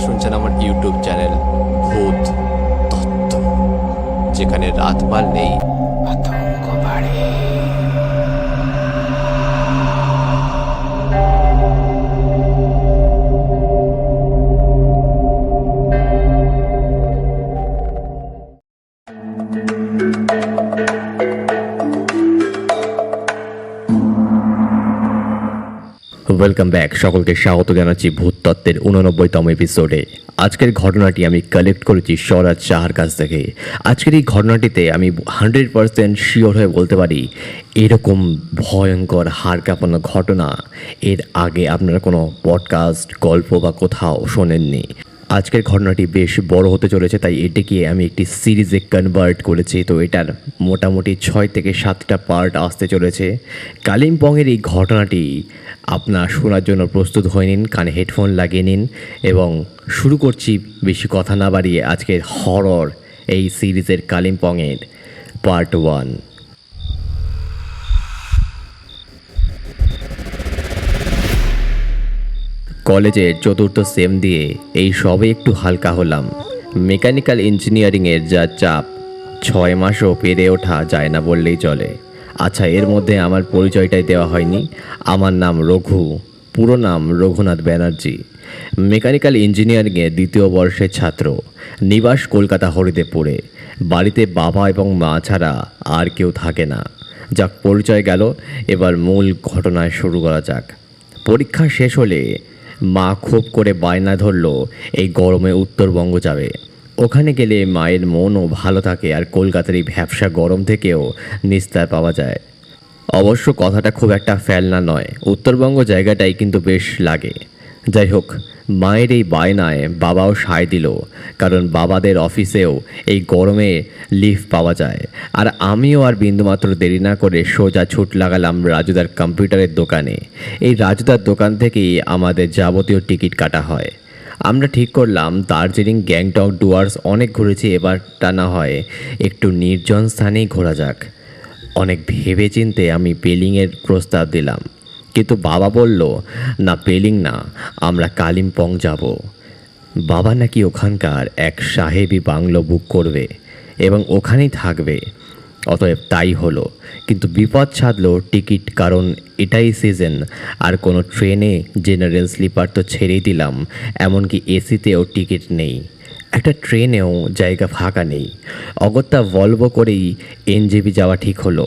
শুনছেন আমার YouTube channel ভূত তত্ত্ব, যেখানে রাতপাল নেই, আতঙ্ক বাড়ে। ওয়েলকাম ব্যাক, সকলকে স্বাগত জানাচ্ছি ভূত তত্ত্বের 89তম এপিসোডে। আজকের ঘটনাটি আমি কালেক্ট করেছি স্বরাজ সাহার কাছ থেকে। আজকের এই ঘটনাটিতে আমি 100% শিওর হয়ে বলতে পারি এরকম ভয়ঙ্কর হাড় কাঁপানো ঘটনা এর আগে আপনারা কোনো পডকাস্ট, গল্প বা কোথাও শোনেননি। আজকের ঘটনাটি বেশ বড় হতে চলেছে, তাই এটিকে আমি একটি সিরিজে কনভার্ট করেছি। তো এটার মোটামুটি 6 থেকে 7টা পার্ট আসতে চলেছে। কালিম্পংয়ের এই ঘটনাটি আপনার শোনার জন্য প্রস্তুত হয়ে নিন, কানে হেডফোন লাগিয়ে নিন এবং শুরু করছি বেশি কথা না বাড়িয়ে আজকের হরর এই সিরিজের কালিম্পংয়ের পার্ট 1। কলেজের 4th সেম দিয়ে এই সবে একটু হালকা হলাম। মেকানিক্যাল ইঞ্জিনিয়ারিংয়ের যা চাপ, 6 মাসও পেরে ওঠা যায় না বললেই চলে। আচ্ছা, এর মধ্যে আমার পরিচয়টাই দেওয়া হয়নি। আমার নাম রঘু, পুরো নাম রঘুনাথ ব্যানার্জি। মেকানিক্যাল ইঞ্জিনিয়ারিংয়ের 2য় বর্ষের ছাত্র, নিবাস কলকাতা হরিদেবপুরে। বাড়িতে বাবা এবং মা ছাড়া আর কেউ থাকে না। যাক, পরিচয় গেল, এবার মূল ঘটনায় শুরু করা যাক। পরীক্ষা শেষ হলে মা খুব করে বায়না ধরল এই গরমে উত্তরবঙ্গ যাবে। ওখানে গেলে মায়ের মনও ভালো থাকে আর কলকাতার এই ভ্যাপসা গরম থেকেও নিস্তার পাওয়া যায়। অবশ্য কথাটা খুব একটা ফেলনা নয়, উত্তরবঙ্গ জায়গাটাই কিন্তু বেশ লাগে। যাই হোক, মায়ের এই বায়নায় বাবাও সায় দিল, কারণ বাবাদের অফিসেও এই গরমে লিভ পাওয়া যায়। আর আমিও আর বিন্দুমাত্র দেরি না করে সোজা ছুট লাগালাম রাজুদার কম্পিউটারের দোকানে। এই রাজুদার দোকান থেকেই আমাদের যাবতীয় টিকিট কাটা হয়। আমরা ঠিক করলাম দার্জিলিং, গ্যাংটক, ডুয়ার্স অনেক ঘুরেছি, এবারটা না হয় একটু নির্জন স্থানেই ঘোরা যাক। অনেক ভেবে চিনতে আমি পেলিংয়ের প্রস্তাব দিলাম, কিন্তু বাবা বলল না, পেলিং না, আমরা কালিম্পং যাব। বাবা নাকি ওখানকার এক সাহেবি বাংলো বুক করবে এবং ওখানেই থাকবে। অতএব তাই হলো, কিন্তু বিপদ ছাড়লো টিকিট, কারণ এটাই সিজন। আর কোনো ট্রেনে জেনারেল স্লিপার তো ছেড়েই দিলাম, এমনকি এসিতেও টিকিট নেই। একটা ট্রেনেও জায়গা ফাঁকা নেই। অগত্যা ভলভো করেই এনজেপি যাওয়া ঠিক হলো।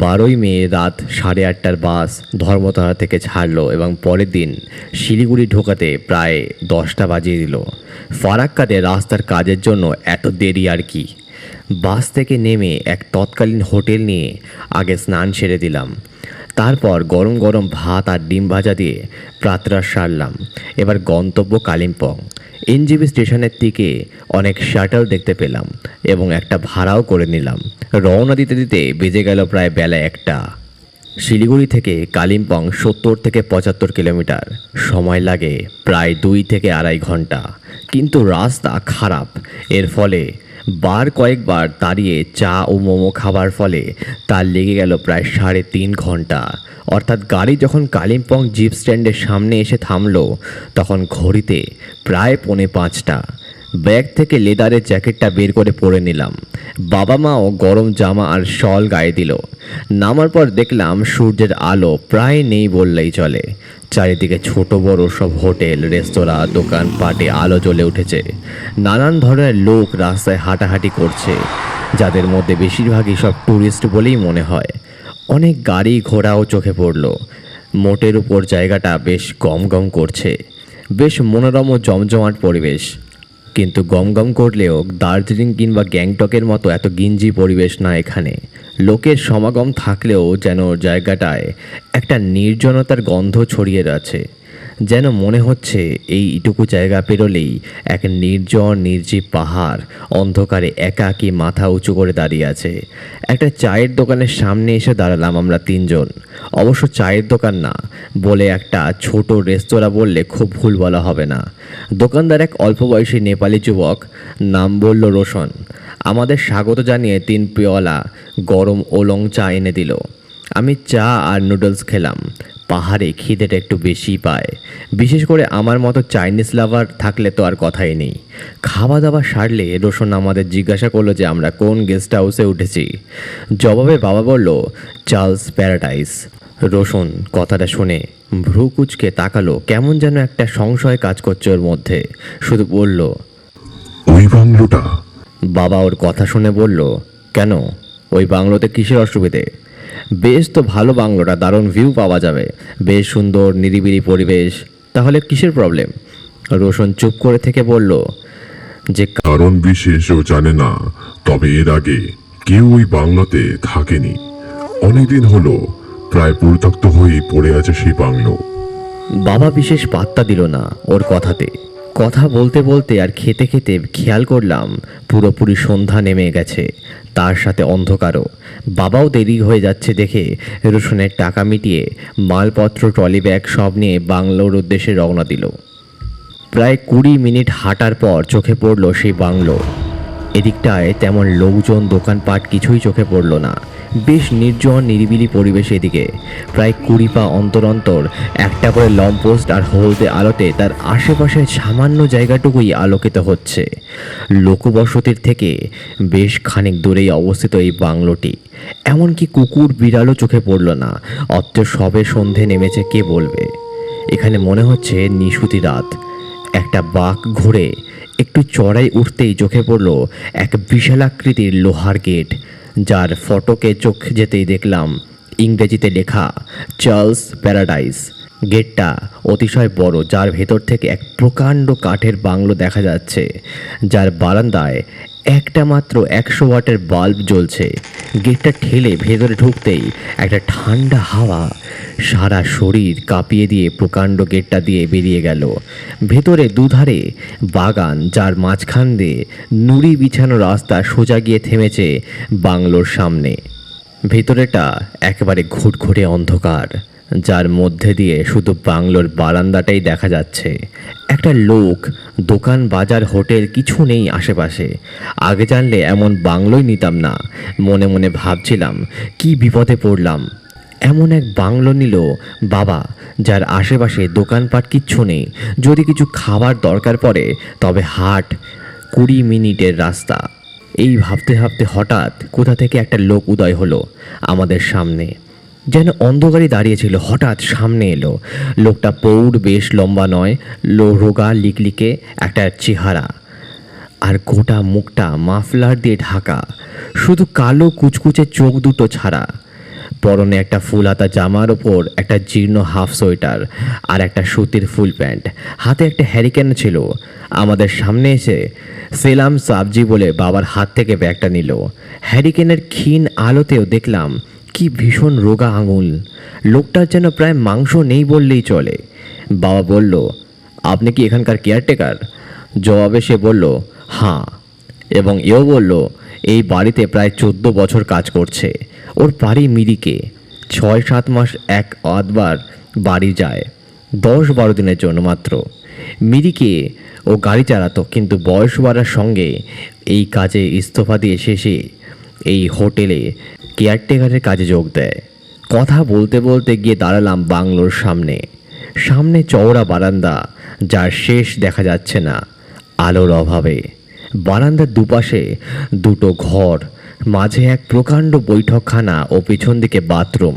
12ই মে রাত 8:30টার বাস ধর্মতলা থেকে ছাড়লো এবং পরের দিন শিলিগুড়ি ঢোকাতে প্রায় 10টা বাজিয়ে দিল। ফারাক্কাতে রাস্তার কাজের জন্য এত দেরি আর কি। বাস থেকে নেমে এক তৎকালীন হোটেল নিয়ে আগে স্নান সেরে দিলাম। তারপর গরম গরম ভাত আর ডিম ভাজা দিয়ে প্রাতরাশ সারলাম। এবার গন্তব্য কালিম্পং। এনজেপি স্টেশনের দিকে অনেক শাটল দেখতে পেলাম এবং একটা ভাড়াও করে নিলাম। রওনা দিতে দিতে বেজে গেল প্রায় বেলা 1টা। শিলিগুড়ি থেকে কালিম্পং 70 থেকে 75 কিলোমিটার, সময় লাগে প্রায় 2 থেকে 2.5 ঘন্টা। কিন্তু রাস্তা খারাপ, এর ফলে কয়েকবার দাঁড়িয়ে চা ও মোমো খাবার ফলে তার লেগে গেল প্রায় 3.5 ঘন্টা। অর্থাৎ গাড়ি যখন কালিম্পং জিপ স্ট্যান্ডের সামনে এসে থামলো, তখন ঘড়িতে প্রায় 4:45। ব্যাগ থেকে লেদারের জ্যাকেটটা বের করে পরে নিলাম। বাবা মাও গরম জামা আর শল গায়ে দিল। নামার পর দেখলাম সূর্যের আলো প্রায় নেই বললেই চলে। চারিদিকে ছোট বড় সব হোটেল, রেস্তোরাঁ, দোকানপাটে আলো জ্বলে উঠেছে। নানান ধরনের লোক রাস্তায় হাঁটাহাঁটি করছে, যাদের মধ্যে বেশিরভাগই সব ট্যুরিস্ট বলেই মনে হয়। অনেক গাড়ি ঘোড়াও চোখে পড়ল। মোটের উপর জায়গাটা বেশ গমগম করছে, বেশ মনোরম ও জমজমাট পরিবেশ। কিন্তু গমগম করলেও দার্জিলিং কিংবা গ্যাংটকের মতো এত গিঞ্জি পরিবেশ না এখানে। লোকের সমাগম থাকলেও যেন জায়গাটায় একটা নির্জনতার গন্ধ ছড়িয়ে আছে। যেন মনে হচ্ছে এইটুকু জায়গা পেরোলেই এক নির্জন নির্জীব পাহাড় অন্ধকারে একাকী মাথা উঁচু করে দাঁড়িয়ে আছে। একটা চায়ের দোকানের সামনে এসে দাঁড়ালাম আমরা 3 জন। অবশ্য চায়ের দোকান না বলে একটা ছোট রেস্তোরাঁ বললে খুব ভুল বলা হবে না। দোকানদার এক অল্প বয়সী নেপালি যুবক, নাম বলল রোশন। আমাদের স্বাগত জানিয়ে 3 পেয়ালা গরম ওলং চা এনে দিল। আমি চা আর নুডলস খেলাম। পাহাড়ে খিদেটা একটু বেশি পায়, বিশেষ করে আমার মতো চাইনিজ লাভার থাকলে তো আর কথাই নেই। খাওয়া দাওয়া সারলে রোশন আমাদের জিজ্ঞাসা করলো যে আমরা কোন গেস্ট হাউসে উঠেছি। জবাবে বাবা বলল চার্লস প্যারাডাইস। রোশন কথাটা শুনে ভ্রু কুচকে তাকালো, কেমন যেন একটা সংশয় কাজ করছে ওর মধ্যে। শুধু বলল, ওই বাংলোটা? বাবা ওর কথা শুনে বলল, কেন, ওই বাংলোতে কিসের অসুবিধে? বেশ তো ভালো বাংলোটা, দারুণ ভিউ পাওয়া যাবে, বেশ সুন্দর নিরিবিলি পরিবেশ, তাহলে কিসের প্রবলেম? রোশন চুপ করে থেকে বলল যে কারণ বিশেষ ও জানে না, তবে এর আগে কেউ ওই বাংলোতে থাকেনি। অনেকদিন হলো, প্রায় পরিত্যক্ত হয়ে পড়ে আছে সেই বাংলো। বাবা বিশেষ পাত্তা দিল না ওর কথাতে। কথা বলতে বলতে আর খেতে খেতে খেয়াল করলাম পুরোপুরি সন্ধ্যা নেমে গেছে, তার সাথে অন্ধকারও। বাবাও দেরি হয়ে যাচ্ছে দেখে রোশনের টাকা মিটিয়ে মালপত্র ট্রলি ব্যাগ সব নিয়ে বাংলোর উদ্দেশ্যে রওনা দিল। প্রায় 20 মিনিট হাঁটার পর চোখে পড়ল সেই বাংলো। এদিকটায় তেমন লোকজন দোকানপাট কিছুই চোখে পড়ল না, বেশ নির্জন নিরিবিলি পরিবেশ। এদিকে প্রায় 20 পা অন্তর অন্তর একটা করে ল্যাম্পপোস্ট আর হলদে আলোতে তার আশেপাশের সামান্য জায়গাটুকুই আলোকিত হচ্ছে। লোকবসতির থেকে বেশ খানিক দূরেই অবস্থিত এই বাংলোটি। এমনকি কুকুর বিড়ালও চোখে পড়ল না, অথচ সবে সন্ধে নেমেছে কে বলবে। এখানে মনে হচ্ছে নিশুতি রাত। একটা বাঁক ঘুরে একটু চড়াই উঠতেই চোখে পড়ল এক বিশালাকৃতির লোহার গেট, যার ফটকে চোখ যেতেই দেখলাম ইংরেজিতে লেখা চার্লস প্যারাডাইস। গেটটা অতিশয় বড়, যার ভেতর থেকে এক প্রকাণ্ড কাঠের বাংলো দেখা যাচ্ছে, যার বারান্দায় একটা মাত্র 100 ওয়াটের বাল্ব জ্বলছে। গেটটা ঠেলে ভেতরে ঢুকতেই একটা ঠান্ডা হাওয়া সারা শরীর কাঁপিয়ে দিয়ে প্রকাণ্ড গেটটা দিয়ে বেরিয়ে গেল। ভেতরে দুধারে বাগান, যার মাঝখান দিয়ে নুড়ি বিছানো রাস্তা সোজা গিয়ে থেমেছে বাংলোর সামনে। ভেতরেটা একেবারে ঘুটঘুটে অন্ধকার, যার মধ্যে দিয়ে শুধু বাংলোর বারান্দাটাই দেখা যাচ্ছে। একটা লোক, দোকান বাজার হোটেল কিছু নেই আশেপাশে। আগে জানলে এমন বাংলোই নিতাম না। মনে মনে ভাবছিলাম কি বিপদে পড়লাম। এমন এক বাংলো নিল বাবা, যার আশেপাশে দোকানপাট কিচ্ছু নেই। যদি কিছু খাবার দরকার পড়ে তবে হাট 20 মিনিটের রাস্তা। এই ভাবতে ভাবতে হঠাৎ কোথা থেকে একটা লোক উদয় হলো আমাদের সামনে। যেন অন্ধকারে দাঁড়িয়েছিল, হঠাৎ সামনে এলো। লোকটা পৌড়, বেশ লম্বা নয়, রোগা লিকলিকে একটা চেহারা, আর গোটা মুখটা মাফলার দিয়ে ঢাকা, শুধু কালো কুচকুচে চোখ দুটো ছাড়া। পরনে একটা ফুল হাতা জামার ওপর একটা জীর্ণ হাফ সোয়েটার আর একটা সুতির ফুল প্যান্ট, হাতে একটা হ্যারিকেন ছিল। আমাদের সামনে এসে সেলাম সাবজি বলে বাবার হাত থেকে ব্যাগটা নিল। হ্যারিকেনের ক্ষীণ আলোতেও দেখলাম কি ভীষণ রোগা আঙুল। লোকটার যেন প্রায় মাংস নেই বললেই চলে। বাবা বলল, আপনি কি এখানকার কেয়ারটেকার? জবাবে সে বলল, হ্যাঁ। এবং এও বলল এই বাড়িতে প্রায় 14 বছর কাজ করছে। ওর বাড়ি মিরিকে। 6-7 মাস এক আধবার বাড়ি যায়, 10-12 দিনের জন্য মাত্র। মিরিকে ও গাড়ি চালাতো, কিন্তু বয়স বাড়ার সঙ্গে এই কাজে ইস্তফা দিয়ে শেষে এই হোটেলে কেয়ারটেকারের কাজে যোগ দেয়। কথা বলতে বলতে গিয়ে দাঁড়ালাম বাংলোর সামনে। সামনে চওড়া বারান্দা, যার শেষ দেখা যাচ্ছে না আলোর অভাবে। বারান্দার দুপাশে দুটো ঘর, মাঝে এক প্রকাণ্ড বৈঠকখানা ও পিছন দিকে বাথরুম।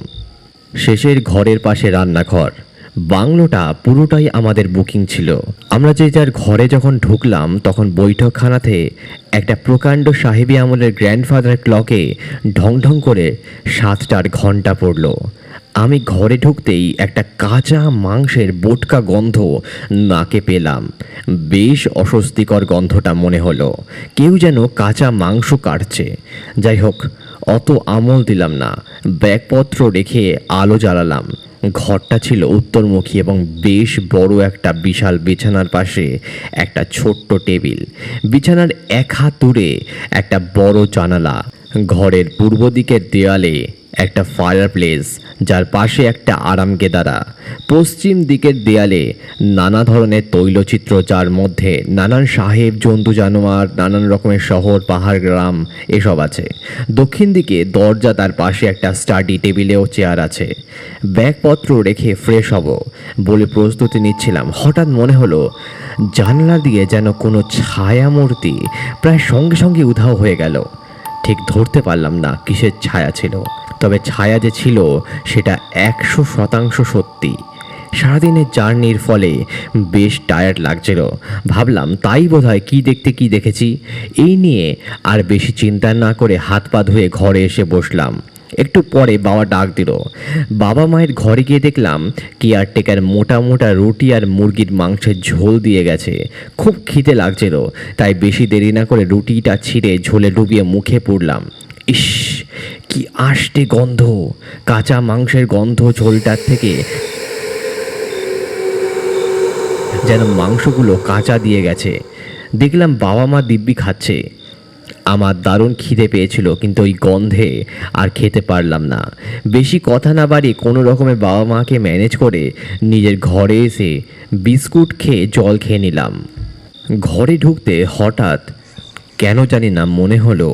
শেষের ঘরের পাশে রান্নাঘর। বাংলোটা পুরোটাই আমাদের বুকিং ছিল। আমরা যে যার ঘরে যখন ঢুকলাম তখন বৈঠকখানাতে একটা প্রকাণ্ড সাহেবী আমলের গ্র্যান্ডফাদার ক্লকে ঢং ঢং করে 7টার ঘন্টা পড়ল। আমি ঘরে ঢুকতেই একটা কাঁচা মাংসের বোটকা গন্ধ নাকে পেলাম। বেশ অস্বস্তিকর গন্ধটা মনে হলো, কেউ যেন কাঁচা মাংস কাটছে। যাই হোক, অত আমল দিলাম না। ব্যাগপত্র রেখে আলো জ্বালালাম। ঘরটা ছিল উত্তরমুখী এবং বেশ বড় একটা বিশাল বিছানার পাশে একটা ছোট্ট টেবিল। বিছানার 1 হাত দূরে একটা বড় জানালা। ঘরের পূর্ব দিকের দেয়ালে একটা ফায়ার প্লেস, যার পাশে একটা আরামকেদারা। পশ্চিম দিকের দেয়ালে নানা ধরনের তৈলচিত্র, যার মধ্যে নানান সাহেব, জন্তু জানোয়ার, নানান রকমের শহর, পাহাড়, গ্রাম এসব আছে। দক্ষিণ দিকে দরজা, তার পাশে একটা স্টাডি টেবিলেও চেয়ার আছে। ব্যাগপত্র রেখে ফ্রেশ হব বলে প্রস্তুতি নিচ্ছিলাম, হঠাৎ মনে হলো জানলা দিয়ে যেন কোনো ছায়ামূর্তি প্রায় সঙ্গে সঙ্গে উধাও হয়ে গেল। ঠিক ধরতে পারলাম না কিসের ছায়া ছিল, তবে ছায়া যে ছিল সেটা 100% সত্যি। সারাদিনের জার্নির ফলে বেশ টায়ার্ড লাগছিল। ভাবলাম তাই বোধহয় কী দেখেছি। এই নিয়ে আর বেশি চিন্তা না করে হাত পা ধুয়ে ঘরে এসে বসলাম। একটু পরে বাবা ডাক দিল। বাবা মায়ের ঘরে গিয়ে দেখলাম কেয়ারটেকার মোটা মোটা রুটি আর মুরগির মাংসের ঝোল দিয়ে গেছে। খুব খিদে লাগছিল, তাই বেশি দেরি না করে রুটিটা ছিঁড়ে ঝোলে ডুবিয়ে মুখে পুরলাম। ইস, কি আষ্টে গন্ধ! কাঁচা মাংসের গন্ধ ঝোলটার থেকে যেন মাংসগুলো কাঁচা দিয়ে গেছে। দেখলাম বাবা মা দিব্যি খাচ্ছে। আমার দারুণ খিদে পেয়েছিল, কিন্তু ওই গন্ধে আর খেতে পারলাম না। বেশি কথা না বাড়িয়ে কোনো রকমে বাবা মাকে ম্যানেজ করে নিজের ঘরে এসে বিস্কুট খেয়ে জল খেয়ে নিলাম। ঘরে ঢুকতে হঠাৎ কেন জানি না মনে হলো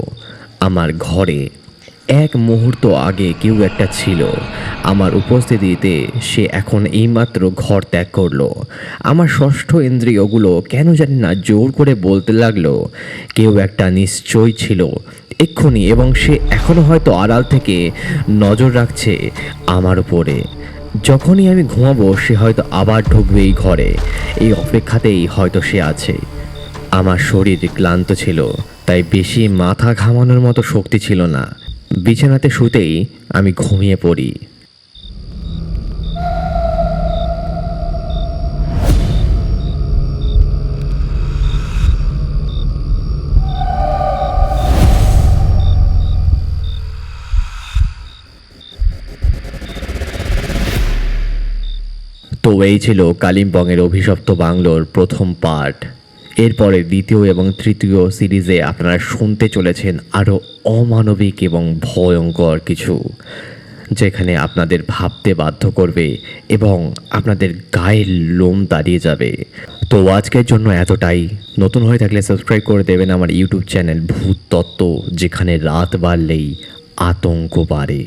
আমার ঘরে এক মুহূর্ত আগে কেউ একটা ছিল। আমার উপস্থিতিতে সে এখন এইমাত্র ঘর ত্যাগ করলো। আমার ষষ্ঠ ইন্দ্রিয়গুলো কেন জানি না জোর করে বলতে লাগলো কেউ একটা নিশ্চয়ই ছিল এক্ষুনি, এবং সে এখনও হয়তো আড়াল থেকে নজর রাখছে আমার উপরে। যখনই আমি ঘুমাবো সে হয়তো আবার ঢুকবে এই ঘরে। এই অপেক্ষাতেই হয়তো সে আছে। আমার শরীর ক্লান্ত ছিল, তাই বেশি মাথা ঘামানোর মতো শক্তি ছিল না। বিছানাতে শুতেই আমি ঘুমিয়ে পড়ি। তো এই ছিল কালিম্পংয়ের অভিশপ্ত বাংলোর প্রথম পার্ট। এরপরে দ্বিতীয় এবং তৃতীয় সিরিজে আপনারা শুনতে চলেছেন আরও অমানবিক এবং ভয়ঙ্কর কিছু, যেখানে আপনাদের ভাবতে বাধ্য করবে এবং আপনাদের গায়ের লোম দাঁড়িয়ে যাবে। তো আজকের জন্য এতটাই। নতুন হয়ে থাকলে সাবস্ক্রাইব করে দেবেন আমার ইউটিউব চ্যানেল ভূত তত্ত্ব, যেখানে রাত বাড়লেই আতঙ্ক বাড়ে।